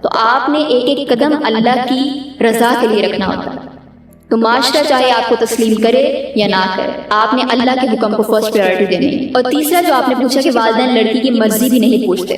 تو آپ نے ایک ایک قدم اللہ کی رضا کے لیے رکھنا ہوتا ہے. تو معاشرہ چاہے آپ کو تسلیم کرے یا نہ کرے، آپ نے اللہ کے حکم کو فرسٹ پریورٹی دینی ہے. اور تیسرا جو آپ نے پوچھا کہ والدین لڑکی کی مرضی بھی نہیں پوچھتے،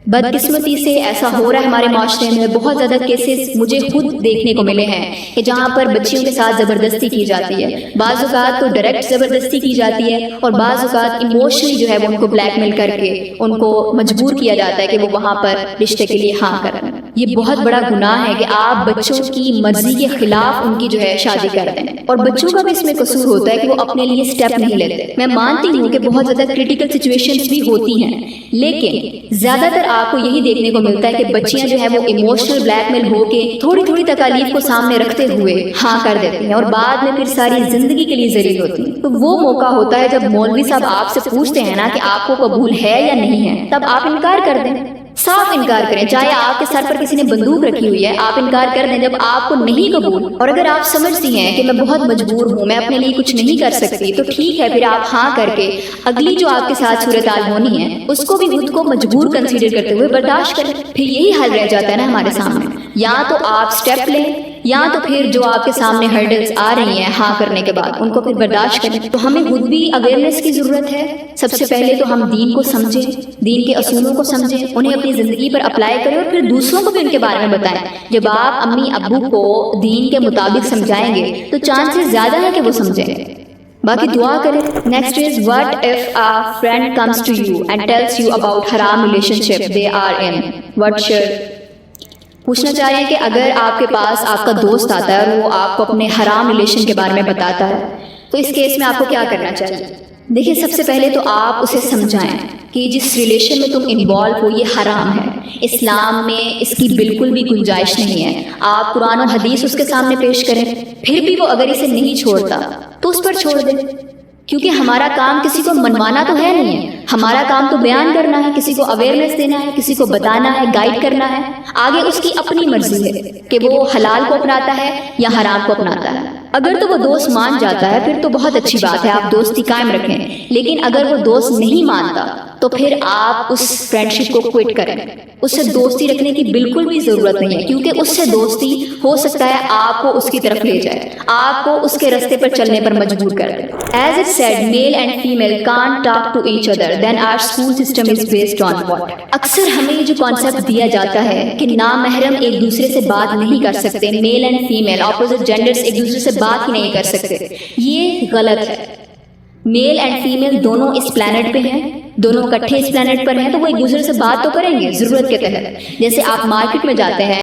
بدقسمتی سے ایسا ہو رہا ہے ہمارے معاشرے میں. بہت زیادہ کیسز مجھے خود دیکھنے کو ملے ہیں کہ جہاں پر بچیوں کے ساتھ زبردستی کی جاتی ہے. بعض اوقات تو ڈائریکٹ زبردستی کی جاتی ہے، اور بعض اوقات ایموشنلی جو ہے وہ ان کو بلیک میل کر کے ان کو مجبور کیا جاتا ہے کہ وہ وہاں پر رشتے کے لیے ہاں کریں. یہ بہت بڑا گناہ ہے کہ آپ بچوں کی مرضی کے خلاف ان کی جو ہے شادی کر دیں. اور بچوں کا بھی اس میں قصور ہوتا ہے کہ وہ اپنے لیے سٹیپ نہیں لیتے. میں مانتی ہوں کہ بہت زیادہ کریٹیکل سچویشنز بھی ہوتی ہیں، لیکن زیادہ تر آپ کو یہی دیکھنے کو ملتا ہے کہ بچیاں جو ہے وہ ایموشنل بلیک میل ہو کے تھوڑی تھوڑی تکالیف کو سامنے رکھتے ہوئے ہاں کر دیتی ہیں، اور بعد میں پھر ساری زندگی کے لیے ذلیل ہوتی ہیں. تو وہ موقع ہوتا ہے جب مولوی صاحب آپ سے پوچھتے ہیں نا کہ آپ کو قبول ہے یا نہیں ہے، تب آپ انکار کر دیں، صاف انکار کریں. چاہے آپ کے سر پر کسی نے بندوق رکھی ہوئی ہے، آپ انکار کر دیں جب آپ کو نہیں قبول. اور اگر آپ سمجھتی ہیں کہ میں بہت مجبور ہوں، میں اپنے لیے کچھ نہیں کر سکتی، تو ٹھیک ہے، پھر آپ ہاں کر کے اگلی جو آپ کے ساتھ صورتحال ہونی ہے اس کو بھی خود کو مجبور کنسیڈر کرتے ہوئے برداشت کریں. پھر یہی حل رہ جاتا ہے نا ہمارے سامنے، یا تو آپ سٹیپ لیں، یا تو پھر جو آپ کے سامنے ہرڈلز آ رہی ہیں ہاں کرنے کے بعد ان کو پھر برداشت کریں. تو ہمیں خود بھی اویئرنیس کی ضرورت ہے. سب سے پہلے تو ہم دین کو سمجھیں، دین کے اصولوں کو سمجھیں، انہیں اپنی زندگی پر اپلائی کریں، اور پھر دوسروں کو بھی ان کے بارے میں بتائیں. جب آپ امی ابو کو دین کے مطابق سمجھائیں گے تو چانسز زیادہ ہے کہ وہ سمجھیں. باقی دعا کریں. Next is what if a friend comes to you and tells you about haram relationship they are in, what should. پوچھنا چاہ رہے ہیں کہ اگر آپ کے پاس آپ کا دوست آتا ہے اور وہ آپ کو اپنے حرام ریلیشن کے بارے میں بتاتا ہے، تو اس کیس میں آپ کو کیا کرنا چاہیے؟ دیکھیں، سب سے پہلے تو آپ اسے سمجھائیں کہ جس ریلیشن میں تم انوالو ہو یہ حرام ہے، اسلام میں اس کی بالکل بھی گنجائش نہیں ہے. آپ قرآن و حدیث اس کے سامنے پیش کریں. پھر بھی وہ اگر اسے نہیں چھوڑتا تو اس پر چھوڑ دیں، کیونکہ ہمارا کام کسی کو منوانا تو ہے نہیں ہے. ہمارا کام تو بیان کرنا ہے، کسی کو اویئرنیس دینا ہے، کسی کو بتانا ہے، گائیڈ کرنا ہے. آگے اس کی اپنی مرضی ہے کہ وہ حلال کو اپناتا ہے یا حرام کو اپناتا ہے. اگر تو وہ دوست مان جاتا ہے پھر تو بہت اچھی بات ہے، آپ دوستی قائم رکھیں. لیکن اگر وہ دوست نہیں مانتا تو پھر آپ اس فرینڈشپ کو کوئٹ کریں. اس سے دوستی رکھنے کی بالکل بھی ضرورت نہیں ہے، کیونکہ اس سے دوستی ہو سکتا ہے آپ کو اس کی طرف لے جائے، آپ کو اس کے راستے پر چلنے پر مجبور کر دے. As it said, male and female can't talk to each other, then our school system is based on what? اکثر ہمیں جو کانسیپٹ دیا جاتا ہے کہ نامحرم ایک دوسرے سے بات نہیں کر سکتے، male and female opposite genders ایک دوسرے سے بات ہی نہیں کر سکتے، یہ غلط ہے. میل اینڈ فیمیل دونوں اس پلانٹ پہ ہیں، دونوں اکٹھے اس پلانٹ پر ہیں، تو وہ ایک دوسرے سے بات تو کریں گے ضرورت کے تحت. جیسے آپ مارکیٹ میں جاتے ہیں